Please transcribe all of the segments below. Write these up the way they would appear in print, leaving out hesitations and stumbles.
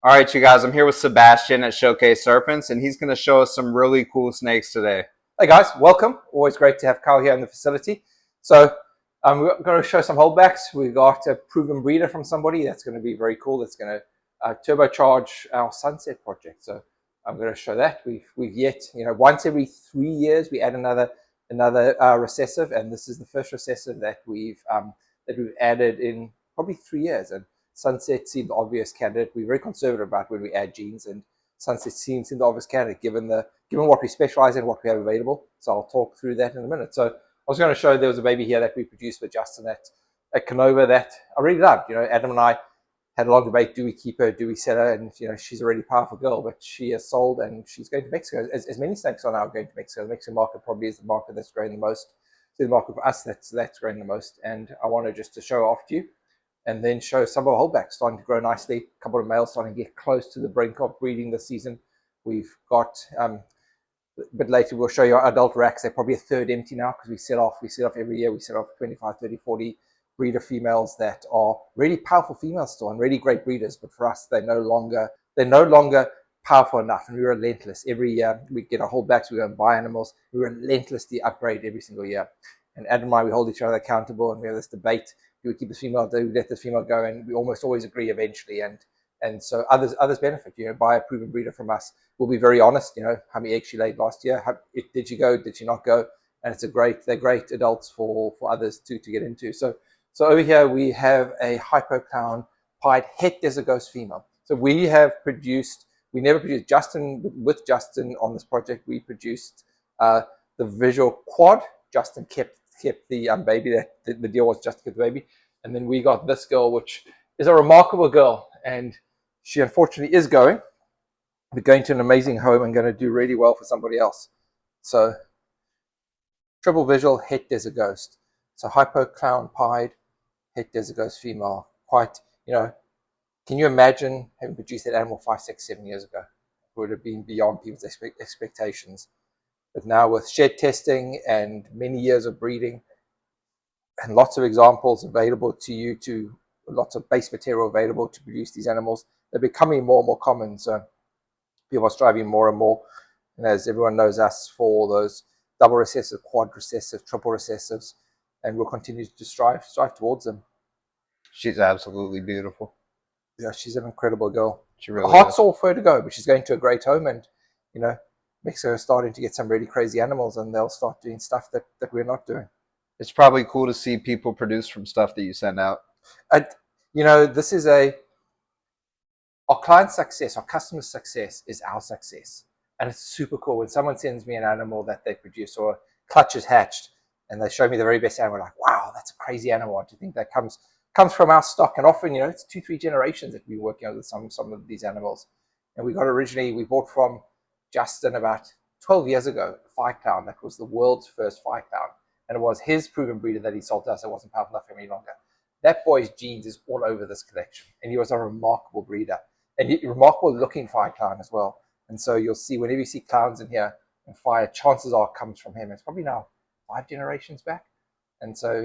All right, you guys, I'm here with Sebastian at Showcase Serpents, and he's going to show us some really cool snakes today. Hey guys, welcome. Always great to have Carl here in the facility. So we're going to show some holdbacks. We've got a proven breeder from somebody that's going to be very cool. That's going to turbocharge our sunset project. So I'm going to show that. We've yet, once every 3 years we add another recessive, and this is the first recessive that we've added in probably 3 years. And sunset seemed the obvious candidate. We're very conservative about when we add genes, and sunset seems the obvious candidate given what we specialize in, what we have available. So I'll talk through that in a minute. So I was going to show there was a baby here that we produced with Justin at Canova that I really loved. Adam and I had a long debate: do we keep her, do we sell her? And she's a really powerful girl, but she is sold and she's going to Mexico. As many snakes are now going to Mexico. The Mexican market probably is the market that's growing the most. So the market for us that's growing the most. And I wanted just to show off to you, and then show some of our holdbacks starting to grow nicely. A couple of males starting to get close to the brink of breeding this season. We've got a bit later we'll show you our adult racks. They're probably a third empty now because we set off every year. We set off 25, 30, 40 breeder females that are really powerful females still and really great breeders, but for us they're no longer powerful enough, and we're relentless. Every year we get our holdbacks, we go and buy animals, we relentlessly upgrade every single year. And Adam and I, we hold each other accountable, and we have this debate: do we keep this female, do we let this female go? And we almost always agree eventually, and so others benefit. Buy a proven breeder from us. We'll be very honest. How many eggs she laid last year? Did she go? Did she not go? And they're great adults for others to get into. So over here we have a hypoclown pied het desert ghost female. So we never produced with Justin on this project. We produced the visual quad. Justin kept the baby. That the deal was just to get the baby, and then we got this girl, which is a remarkable girl, and she unfortunately is going to an amazing home and going to do really well for somebody else. So triple visual het desert ghost. So hypoclown pied het desert ghost female. Quite, can you imagine having produced that animal 5, 6, 7 years ago? It would have been beyond people's expectations. But now with shed testing and many years of breeding and lots of examples available to you, lots of base material available to produce these animals, they're becoming more and more common. So people are striving more and more. And as everyone knows us for those double recessive, quad recessive, triple recessives, and we'll continue to strive towards them. She's absolutely beautiful. Yeah, she's an incredible girl. She really Heart's all for her to go, but she's going to a great home, and Mexico is starting to get some really crazy animals, and they'll start doing stuff that we're not doing. It's probably cool to see people produce from stuff that you send out. This is our client success, our customer success is our success. And it's super cool when someone sends me an animal that they produce, or a clutch is hatched and they show me the very best animal. Like, wow, that's a crazy animal. Do you think that comes from our stock? And often, it's 2, 3 generations that we've been working on with some of these animals. And we bought from Justin about 12 years ago, a fire clown that was the world's first fire clown. And it was his proven breeder that he sold to us. It wasn't powerful enough for him any longer. That boy's genes is all over this collection. And he was a remarkable breeder. And remarkable looking fire clown as well. And so you'll see, whenever you see clowns in here and fire, chances are it comes from him. It's probably now 5 generations back. And so,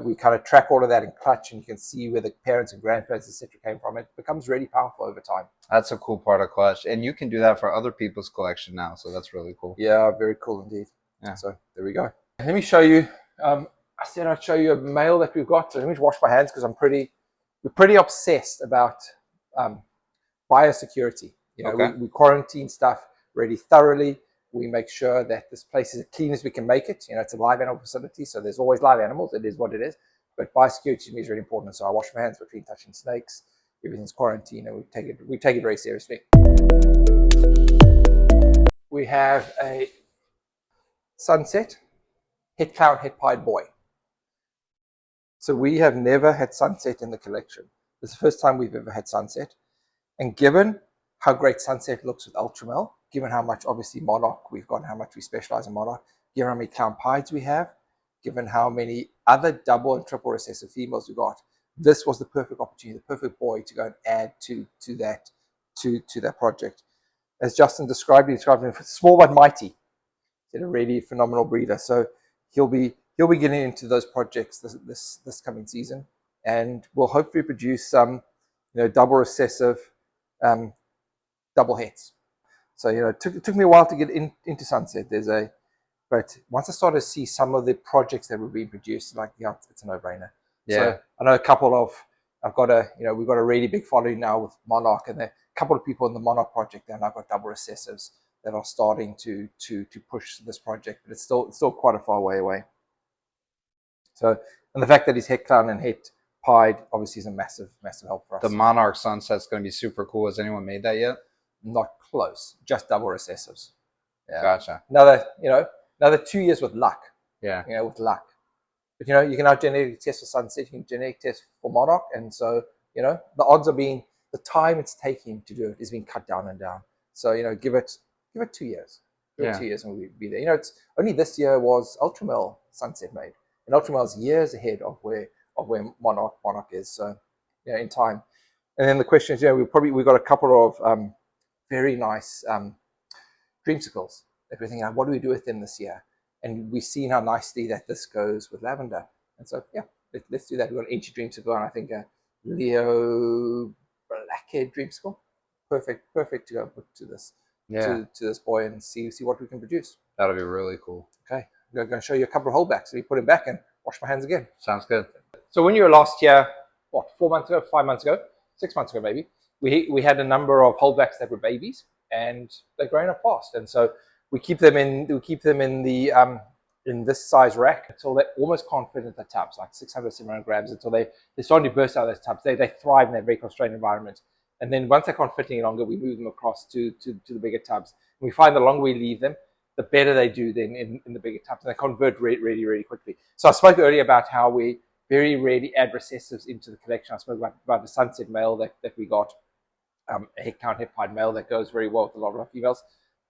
we kind of track all of that in clutch, and you can see where the parents and grandparents, etc., came from. It becomes really powerful over time. That's a cool part of clutch. And you can do that for other people's collection now. So that's really cool. Yeah, very cool indeed. Yeah. So there we go. Let me show you. I said I'd show you a male that we've got. So let me wash my hands because we're pretty obsessed about biosecurity. Okay. We quarantine stuff really thoroughly. We make sure that this place is as clean as we can make it. It's a live animal facility, so there's always live animals. It is what it is. But biosecurity to me is really important. So I wash my hands between touching snakes. Everything's quarantined, and we take it very seriously. We have a sunset het clown, het pied boy. So we have never had sunset in the collection. This is the first time we've ever had sunset. And given how great sunset looks with ultramel, given how much obviously monarch we've got, how much we specialize in monarch, given how many clown pieds we have, given how many other double and triple recessive females we got, this was the perfect opportunity, the perfect boy to go and add to that project. As Justin described him small but mighty. He's a really phenomenal breeder. So he'll be getting into those projects this coming season, and we'll hopefully produce some double recessive double hits. So it took me a while to get into Sunset. But once I started to see some of the projects that were being produced, like it's a no-brainer. Yeah. So I know we've got a really big following now with Monarch, and there are a couple of people in the Monarch project, and I've got double recessives that are starting to push this project, but it's still quite a far way away. So, and the fact that he's het clown and het pied obviously is a massive help for us. The Monarch Sunset's going to be super cool. Has anyone made that yet? Not close, just double recessives. Yeah. Gotcha. Another 2 years with luck. Yeah. With luck. But you can now genetic test for Sunset, you can genetic test for Monarch, and so the odds are being, the time it's taking to do it is being cut down and down. So give it 2 years. Give it 2 years and we'll be there. It's only this year was Ultramel Sunset made, and Ultramel's years ahead of where Monarch is. So in time. And then the question is, we've got a couple of very nice dreamsicles that we're thinking, what do we do with them this year? And we've seen how nicely that this goes with lavender. And so, let's do that. We've got an Inchi dreamsicle, and I think a Leo blackhead dreamsicle. Perfect to go put to this to this boy and see what we can produce. That'll be really cool. Okay, I'm going to show you a couple of holdbacks. So we put him back and wash my hands again. Sounds good. So when you were last here, 4 months ago, 5 months ago, 6 months ago maybe, we had a number of holdbacks that were babies, and they're growing up fast, and so we keep them in the in this size rack until they almost can't fit into the tubs, like 600, 700 grams, until they're starting to burst out of those tubs. They thrive in that very constrained environment, and then once they can't fit any longer, we move them across to the bigger tubs. And we find the longer we leave them, the better they do then in the bigger tubs, and they convert really, really quickly. So I spoke earlier about how we very rarely add recessives into the collection. I spoke about the Sunset male that we got, a het clown het pied male that goes very well with a lot of our females.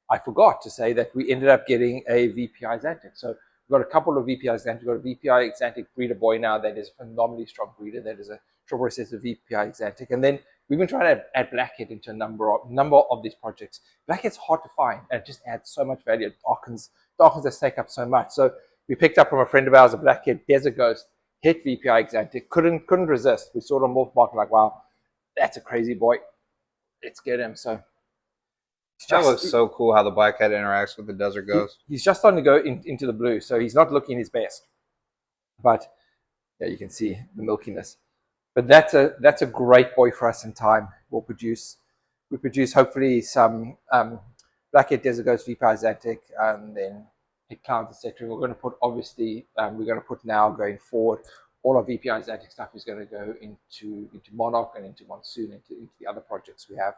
I forgot to say that we ended up getting a VPI Xanthic. So we've got a couple of VPI Xanthic. We've got a VPI Xanthic breeder boy now that is a phenomenally strong breeder. That is a triple recessive VPI Xanthic. And then we've been trying to add blackhead into a number of these projects. Blackhead's hard to find, and it just adds so much value. It darkens the snake up so much. So we picked up from a friend of ours a blackhead desert ghost, het VPI Xanthic. Couldn't resist. We saw it on Morph Market, like, wow, that's a crazy boy. Let's get him. So that looks so cool how the blackhead interacts with the desert ghost. He's just starting to go into the blue, so he's not looking his best. But you can see the milkiness. But that's a great boy for us in time. We produce hopefully some blackhead desert ghost, VPI Xanthic, and then het clowns, etc. We're going to put now going forward, all our VPI Xanthic stuff is going to go into Monarch and into Monsoon, into the other projects we have.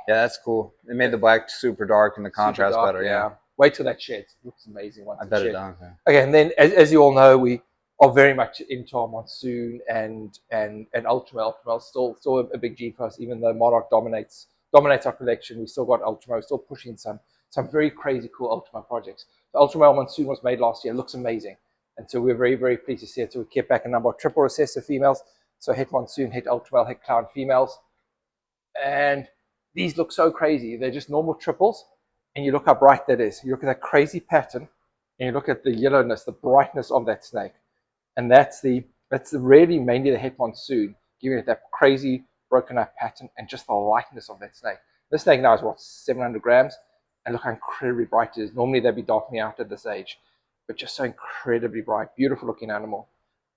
Yeah, that's cool. It made the black super dark and the contrast dark, better. Yeah. Wait till that sheds. It looks amazing once I bet it does. Okay, and then as you all know, we are very much into our Monsoon and Ultramel. Ultramel's still a big G for us, even though Monarch dominates our collection. We still got Ultramel. We're still pushing some very crazy cool Ultramel projects. The Ultramel Monsoon was made last year. It looks amazing. And so we're very, very pleased to see it. So we kept back a number of triple recessive females. So het Monsoon, het Ultramel, het clown females. And these look so crazy. They're just normal triples, and you look how bright that is. You look at that crazy pattern, and you look at the yellowness, the brightness of that snake, and that's really mainly the het Monsoon, giving it that crazy broken up pattern and just the lightness of that snake. This snake now is 700 grams, and look how incredibly bright it is. Normally they'd be darkening out at this age, but just so incredibly bright, beautiful looking animal.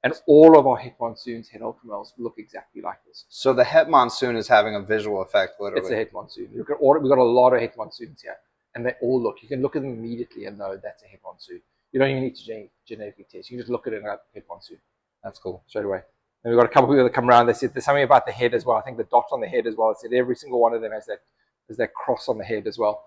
And all of our het Monsoons, het Ultramels look exactly like this. So the het Monsoon is having a visual effect, literally. It's a het Monsoon. We've got a lot of het Monsoons here, and they all look. You can look at them immediately and know that's a het Monsoon. You don't even need to genetically test. You can just look at it and go, het Monsoon. That's cool, straight away. And we've got a couple of people that come around. They said there's something about the head as well. I think the dot on the head as well. It said every single one of them has that cross on the head as well,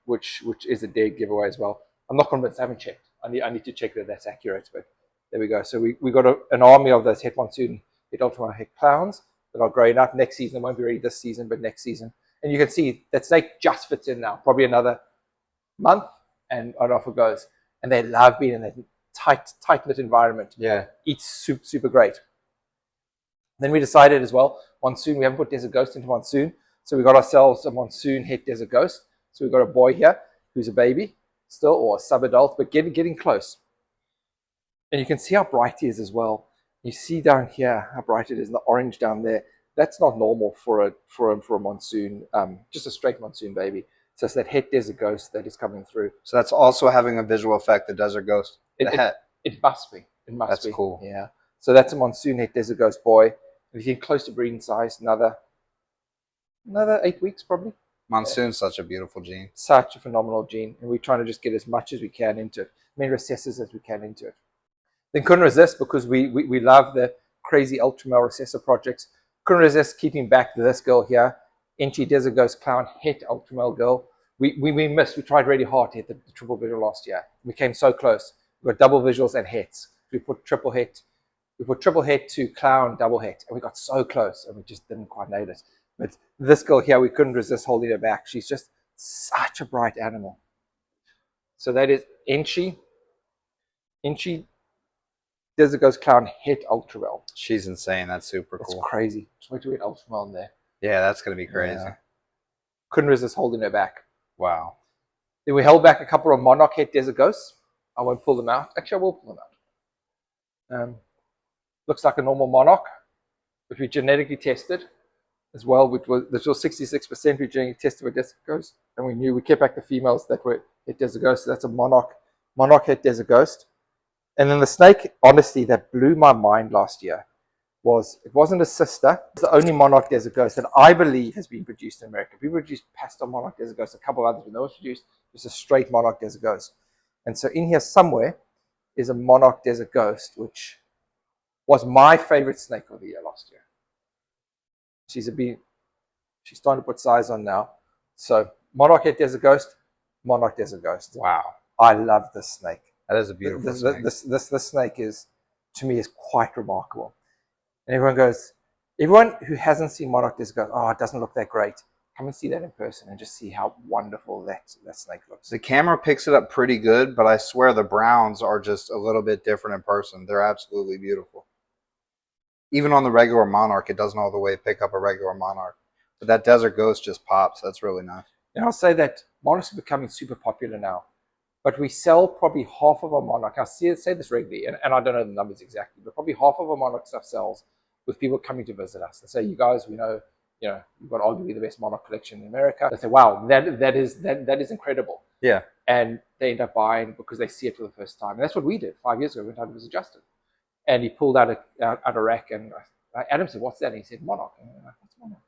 which is a dead giveaway as well. I'm not convinced. I haven't checked. I need to check that that's accurate, but there we go. So we got an army of those het Monsoon, het Ultramel, het clowns that are growing up. Next season, it won't be ready this season, but next season. And you can see that snake just fits in now. Probably another month, and off it goes. And they love being in that tight-knit environment. Yeah. Eats super great. Then we decided as well, Monsoon, we haven't put Desert Ghost into Monsoon. So we got ourselves a Monsoon het Desert Ghost. So we've got a boy here who's a baby still, or a sub-adult, but getting close. And you can see how bright he is as well. You see down here how bright it is, and the orange down there. That's not normal for a monsoon, just a straight monsoon baby. So it's that het desert ghost that is coming through. So that's also having a visual effect, the desert ghost, the It it, het. it must be. It must That's be. cool. Yeah. So that's a monsoon het desert ghost boy. If you get close to breeding size, another 8 weeks probably. Monsoon's such a beautiful gene. Such a phenomenal gene, and we're trying to just get as much as we can into it, many recessors as we can into it. Then couldn't resist because we love the crazy ultra male recessor projects. Couldn't resist keeping back this girl here, Inchy Desert Ghost Clown, het ultra male girl. We missed. We tried really hard to hit the triple visual last year. We came so close. We got double visuals and hets. We put triple het. We put triple het to clown, double het, and we got so close, and we just didn't quite nail it. But this girl here, we couldn't resist holding her back. She's just such a bright animal. So that is Inchy Desert Ghost Clown het ultra male. She's insane. That's super It's cool. crazy. Just wait till we get ultra male in there. Yeah, that's gonna be crazy. Yeah. Couldn't resist holding her back. Wow. Then we held back a couple of monarch het desert ghosts. I won't pull them out. Actually, I will pull them out. Looks like a normal monarch, which we genetically tested as well, which was 66% we genetically tested with desert ghost, and we knew we kept back the females that were het desert ghost. So that's a monarch het desert ghost. And then the snake, honestly, that blew my mind last year it wasn't a sister. It's the only monarch desert ghost that I believe has been produced in America. People produce pastel monarch desert ghost, a couple of others, but no one's produced just a straight monarch desert ghost. And so in here somewhere is a monarch desert ghost, which was my favorite snake of the year last year. She's starting to put size on now. So monarch het desert ghost, monarch desert ghost. Wow. I love this snake. That is a beautiful snake. This snake is, to me, is quite remarkable. And everyone who hasn't seen monarch desert goes, oh, it doesn't look that great. Come and see that in person and just see how wonderful that snake looks. The camera picks it up pretty good, but I swear the browns are just a little bit different in person. They're absolutely beautiful. Even on the regular monarch, it doesn't all the way pick up a regular monarch. But that desert ghost just pops. That's really nice. And I'll say that monarchs are becoming super popular now. But we sell probably half of our monarch. I say this regularly, and I don't know the numbers exactly, but probably half of our monarch stuff sells with people coming to visit us and say, "You guys, we know, you've got arguably the best monarch collection in America." They say, "Wow, that is incredible." Yeah. And they end up buying because they see it for the first time. And that's what we did 5 years ago. We went out to visit Justin, and he pulled out a rack, and Adam said, "What's that?" And he said, "Monarch." And I'm like, "What's monarch?"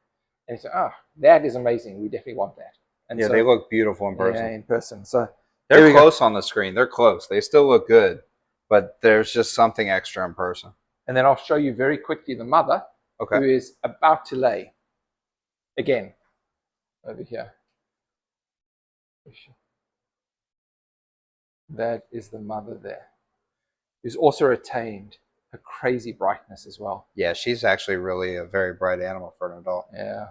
And he said, "Oh, that is amazing. We definitely want that." And yeah, so, they look beautiful in person. Yeah, in person. So they're close on the screen. They're close. They still look good, but there's just something extra in person. And then I'll show you very quickly the mother, okay, who is about to lay. Again, over here. That is the mother there, who's also retained her crazy brightness as well. Yeah, she's actually really a very bright animal for an adult. Yeah.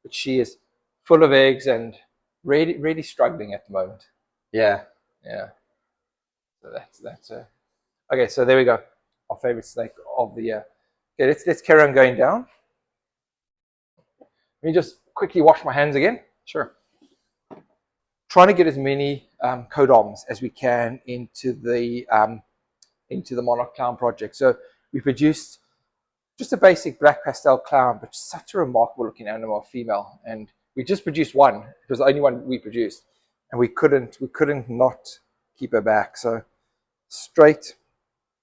But she is full of eggs and really struggling at the moment. Yeah. So that's okay. So there we go. Our favorite snake of the year. Okay, let's carry on going down. Let me just quickly wash my hands again. Sure. Trying to get as many codoms as we can into the Monarch Clown project. So we produced just a basic black pastel clown, but such a remarkable looking animal, female. And we just produced one. It was the only one we produced, and we couldn't not keep her back. So straight,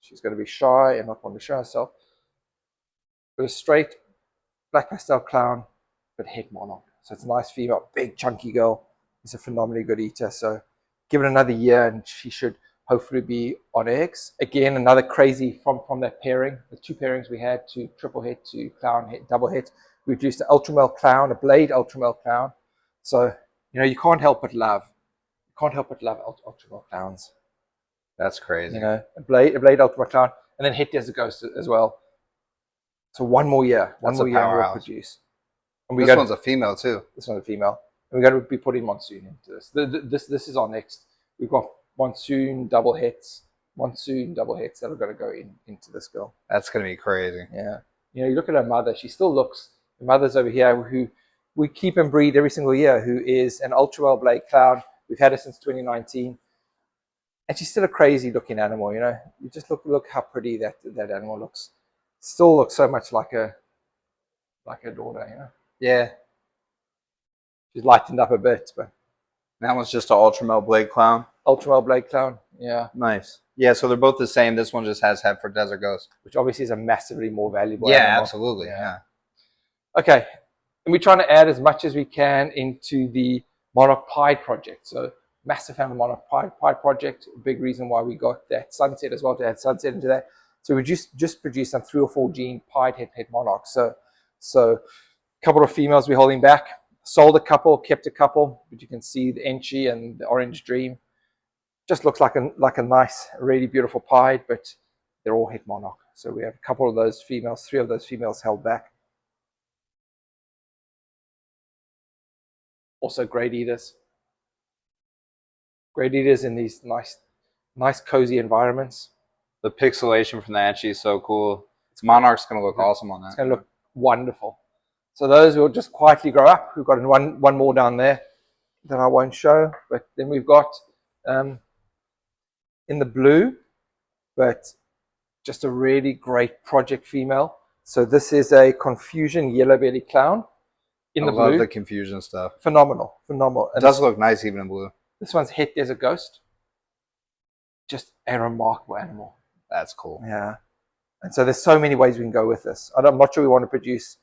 she's going to be shy and not want to show herself. But a straight black pastel clown, but het monarch. So it's a nice female, big chunky girl. She's a phenomenally good eater. So give it another year, and she should hopefully be on eggs. Again, another crazy from that pairing. The two pairings we had, to triple het, to clown het, double het. We produced an ultra male clown, a blade ultra male clown. So, you can't help but love. You can't help but love ultra male clowns. That's crazy. A blade ultra male clown, and then het desert ghost as well. So one more year. One more year we'll produce. And this one's a female too. This one's a female. And we're going to be putting monsoon into this. This is our next. We've got monsoon double hets that are going to go into this girl. That's going to be crazy. Yeah. You look at her mother. She still looks. The mother's over here, who we keep and breed every single year, who is an ultra well blade clown. We've had her since 2019, and she's still a crazy looking animal. You just look how pretty that animal looks. Still looks so much like a like her daughter, you know. Yeah. She's lightened up a bit, but That one's just an ultramel blade clown. ultramel blade clown, yeah. Nice. Yeah, so they're both the same. This one just has head for desert ghost. Which obviously is a massively more valuable Yeah, animal. absolutely. Yeah. Okay, and we're trying to add as much as we can into the Monarch Pied project. So massive fan of the Monarch Pied project. Big reason why we got that sunset as well, to add sunset into that. So we just produced some 3 or 4 gene pied head monarchs. So a couple of females we're holding back. Sold a couple, kept a couple, but you can see the Enchi and the Orange Dream. Just looks like a nice, really beautiful pied, but they're all het monarch. So we have a couple of those females, 3 of those females held back. Also great eaters. Great eaters in these nice cozy environments. The pixelation from the Anchi is so cool. Monarch's going to look awesome on that. It's going to look wonderful. So those will just quietly grow up. We've got one more down there that I won't show, but then we've got in the blue, but just a really great project female. So this is a Confusion yellow belly clown. I love the confusion stuff. Phenomenal. It does look nice even in blue. This one's het desert ghost. Just a remarkable animal. That's cool. Yeah. And so there's so many ways we can go with this. I'm not sure we want to produce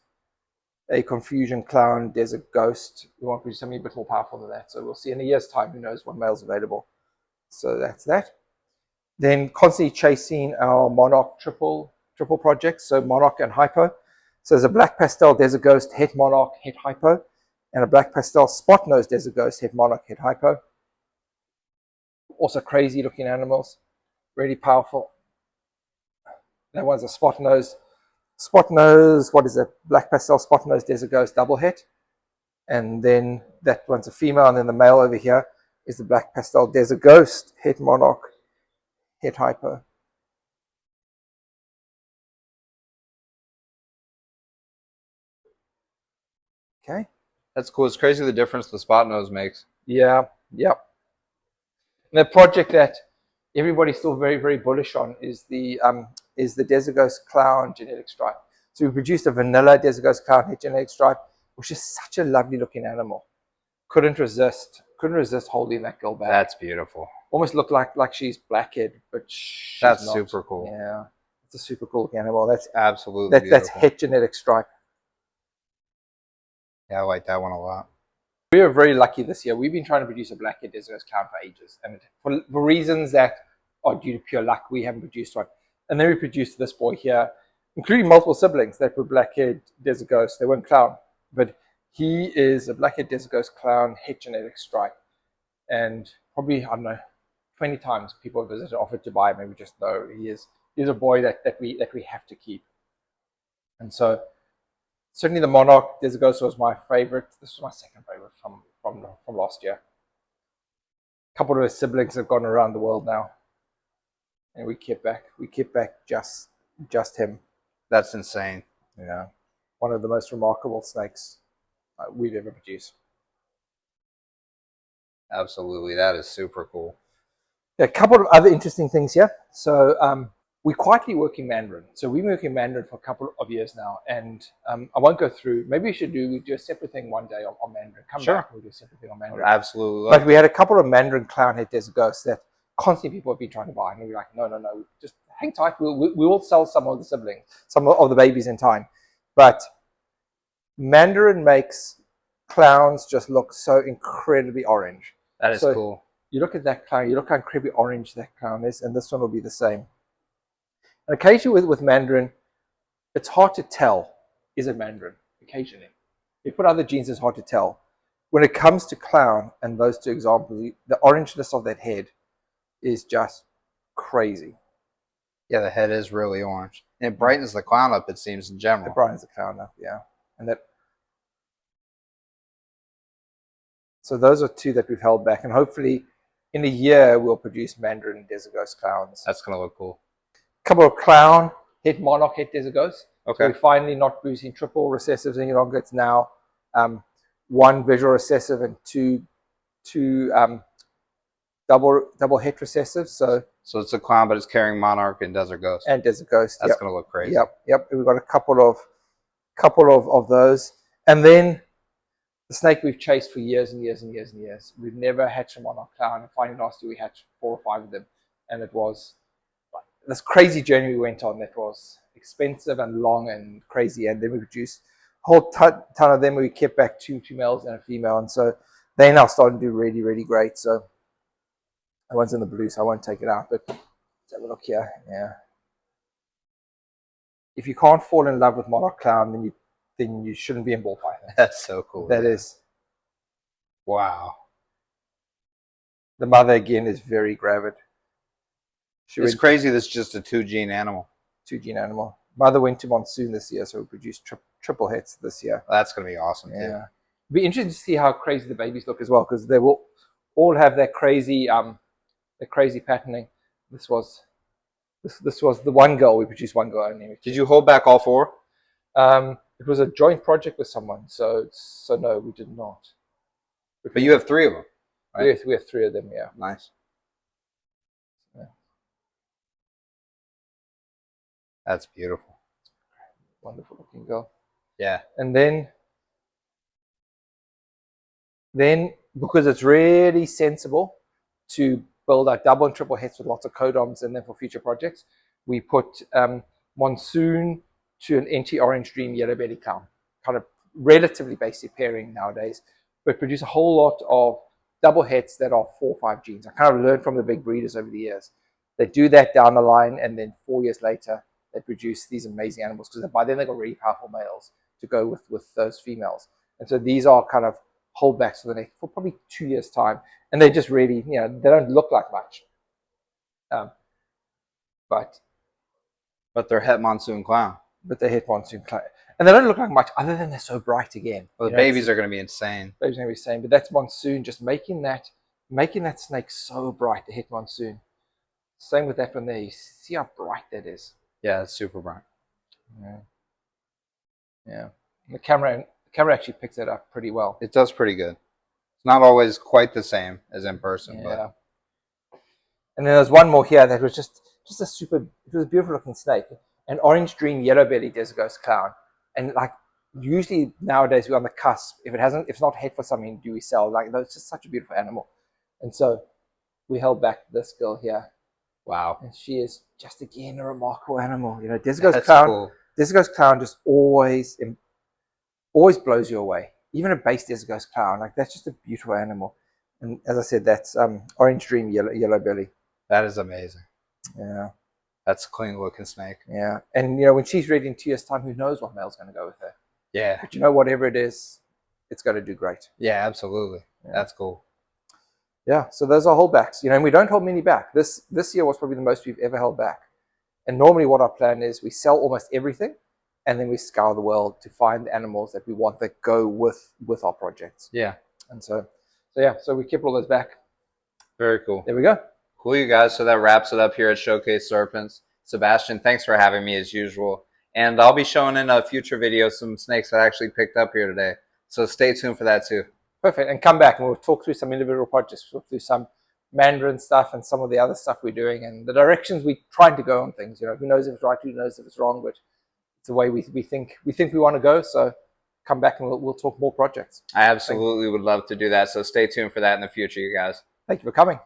a Confusion clown desert ghost. We want to produce something a bit more powerful than that. So we'll see in a year's time. Who knows what male's available. So that's that. Then constantly chasing our Monarch triple projects. So Monarch and Hypo. So there's a black pastel desert ghost, het Monarch, het Hypo, and a black pastel spot nose desert ghost, het Monarch, het Hypo. Also crazy looking animals, really powerful. That one's a spot nose. What is it? Black pastel spot nose desert ghost double het. And then that one's a female, and then the male over here is the black pastel desert ghost, het Monarch, het Hypo. Okay. That's cool. It's crazy the difference the spot nose makes. Yeah, yep. And the project that everybody's still very, very bullish on is the Desert Ghost Clown genetic stripe. So we produced a vanilla Desert Ghost Clown genetic stripe, which is such a lovely looking animal. Couldn't resist holding that girl back. That's beautiful. Almost looked like she's blackhead, but she's that's not. Super cool. Yeah, it's a super cool animal. That's absolutely that's het genetic stripe. Yeah, I like that one a lot. We were very lucky this year. We've been trying to produce a blackhead desert ghost clown for ages, and for reasons that are due to pure luck, we haven't produced one. And then we produced this boy here, including multiple siblings that were blackhead desert ghosts. They weren't clown, but he is a blackhead desert ghost clown het genetic stripe, and probably, I don't know, 20 times people have visited, offered to buy him, and we just know he's a boy that we have to keep. And so certainly the Monarch Desert Ghost was my favorite. This was my second favorite from last year. A couple of his siblings have gone around the world now, and we kept back just him. That's insane. Yeah, one of the most remarkable snakes we've ever produced. Absolutely, that is super cool. A couple of other interesting things here. So we quietly work in Mandarin. So we've been working in Mandarin for a couple of years now, and I won't go through. Maybe we should do a separate thing one day on Mandarin. Come sure. back, we'll do a separate thing on Mandarin. Absolutely. But we had a couple of Mandarin clown het desert ghosts that constantly people have been trying to buy, and we were like, no, just hang tight. We will sell some of the siblings, some of the babies in time. But Mandarin makes clowns just look so incredibly orange. That is cool. You look at that clown, you look how incredibly orange that clown is, and this one will be the same. And occasionally with Mandarin, it's hard to tell, is it Mandarin? Occasionally. If you put other genes, it's hard to tell. When it comes to clown and those two examples, the orangeness of that head is just crazy. Yeah, the head is really orange. And it brightens the clown up, it seems, in general. It brightens the clown up, yeah. And that. So those are two that we've held back, and hopefully in a year we'll produce Mandarin Desert Ghost clowns. That's going to look cool. A couple of clown, het Monarch, het Desert Ghost. Okay. So we're finally not producing triple recessives any longer. It's now one visual recessive and two double het recessives. So it's a clown, but it's carrying Monarch and Desert Ghost. And Desert Ghost. That's going to look crazy. Yep. And we've got a couple of couple of those. And then the snake we've chased for years and years and years and years. We've never hatched them on our clown. And finally last year we hatched 4 or 5 of them. And it was this crazy journey we went on that was expensive and long and crazy. And then we produced a whole ton of them. We kept back two males and a female. And so they now starting to do really, really great. So that one's in the blue, so I won't take it out. But let's have a look here. Yeah. If you can't fall in love with monarch clown, then you shouldn't be in bullfighting. That's so cool. That is. Wow. The mother again is very gravid. It's crazy. This is just a 2-gene animal. 2-gene animal. Mother went to monsoon this year, so we produced triple hits this year. That's going to be awesome. Yeah. Too. It'll be interesting to see how crazy the babies look as well, because they will all have that crazy patterning. This was the one girl. We produced one girl only. Did you hold back all 4? It was a joint project with someone, so no, we did not. But you have 3 of them, right? We have 3 of them. Yeah. Nice. Yeah. That's beautiful. Wonderful looking girl. Yeah. And then because it's really sensible to build our double and triple hits with lots of codoms, and then for future projects, we put monsoon to an anti-orange dream yellow belly clown. Kind of relatively basic pairing nowadays, but produce a whole lot of double hits that are 4 or 5 genes. I kind of learned from the big breeders over the years. They do that down the line, and then 4 years later, they produce these amazing animals, because by then they've got really powerful males to go with those females. And so these are kind of holdbacks for the next, for probably 2 years' time. And they just really, they don't look like much. But they're het monsoon clown. But they hit monsoon clown. And they don't look like much, other than they're so bright again. Well, the babies are going to be insane. Babies are going to be insane. But that's monsoon, just making that snake so bright to hit monsoon. Same with that one there. You see how bright that is. Yeah, it's super bright. Yeah. The camera actually picks it up pretty well. It does pretty good. It's not always quite the same as in person. Yeah. But. And then there's one more here that was just it was a beautiful looking snake. An orange dream yellow belly desert ghost clown. And like usually nowadays we're on the cusp. If it's not hit for something, do we sell? Like it's just such a beautiful animal. And so we held back this girl here. Wow. And she is just again a remarkable animal. Desert ghost clown. Cool. Desert ghost clown just always blows you away. Even a base desert ghost clown, like that's just a beautiful animal. And as I said, that's orange dream yellow belly. That is amazing. Yeah. That's a clean looking snake. Yeah. And when she's ready in 2 years' time, who knows what male's going to go with her. Yeah. But whatever it is, it's going to do great. Yeah, absolutely. Yeah. That's cool. Yeah. So those are holdbacks. And we don't hold many back. This year was probably the most we've ever held back. And normally what our plan is, we sell almost everything, and then we scour the world to find the animals that we want that go with our projects. Yeah. And so we kept all those back. Very cool. There we go. Cool, you guys. So that wraps it up here at Showcase Serpents. Sebastian, thanks for having me as usual. And I'll be showing in a future video some snakes that I actually picked up here today. So stay tuned for that too. Perfect. And come back and we'll talk through some individual projects. We'll talk through some Mandarin stuff and some of the other stuff we're doing and the directions we're trying to go on things. Who knows if it's right, who knows if it's wrong, but it's the way we think we want to go. So come back and we'll talk more projects. I absolutely would love to do that. So stay tuned for that in the future, you guys. Thank you for coming.